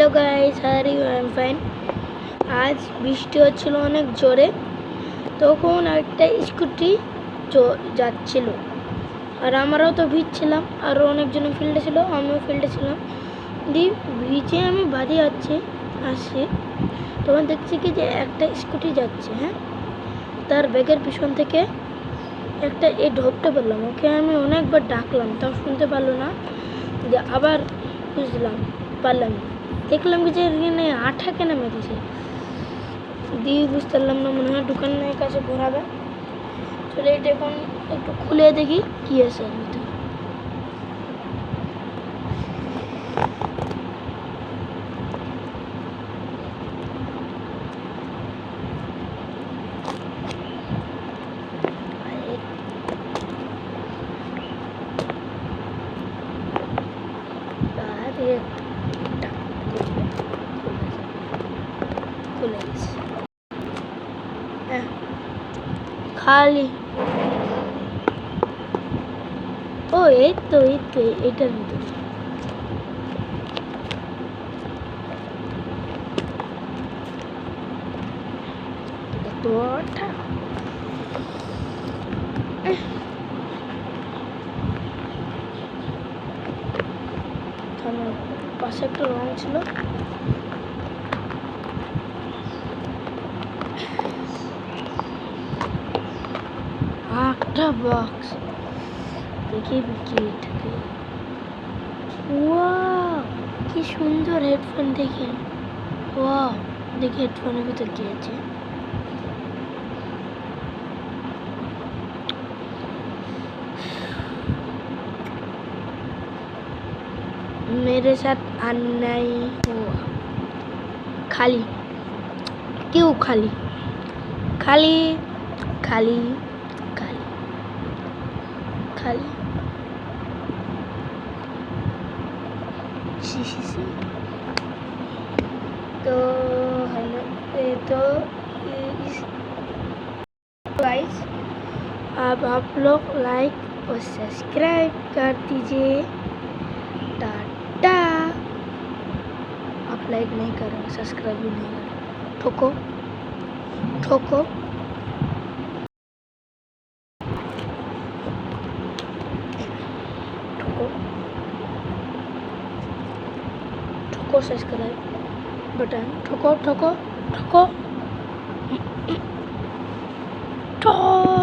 Hello guys, are you I am fine. আজ বৃষ্টি হচ্ছিল অনেক জোরে, তখন একটা স্কুটি যাচ্ছিল, আর আমরাও তো ভিজছিলাম, আরও অনেকজন ফিল্ডে ছিল, আমিও ফিল্ডে ছিলাম। দিয়ে ভিজে আমি বাড়ি আসি, তখন দেখছি কি যে একটা স্কুটি যাচ্ছে। হ্যাঁ, তার ব্যাগের পিছন থেকে একটা ঢোকতে পারলাম, ওকে আমি অনেকবার ডাকলাম, তাও শুনতে পারলো না। দিয়ে আবার পারলাম, দেখলাম কি যে আঠা কেন মেরেছে, দিয়ে বুঝতে পারলাম না, মনে হয় দোকানের কাছে ঘোরাবে। চলে এটা এখন একটু খুলে দেখি কি আছে এর ভিতরে। খালি ও এই তো এটার ভিতরে পাশে একটা রং ছিল, একটা বক্স দেখি বিক্রি। ওয়াও, কি সুন্দর হেডফোন! দেখে ওয়াও, দেখি হেডফোনের ভিতর কি আছে। मेरे साथ अन्याय हुआ। खाली क्यों? खाली खाली खाली खाली खाली तो हेलो, तो गाइस, अब आप लोग लाइक और सब्सक्राइब कर दीजिए। टाटा। आप लाइक नहीं करेंगे, सब्सक्राइब भी नहीं करेंगे, ठोको ठोको ठोको ठोको सब्सक्राइब बटन, ठोको ठोको ठोको ठोको।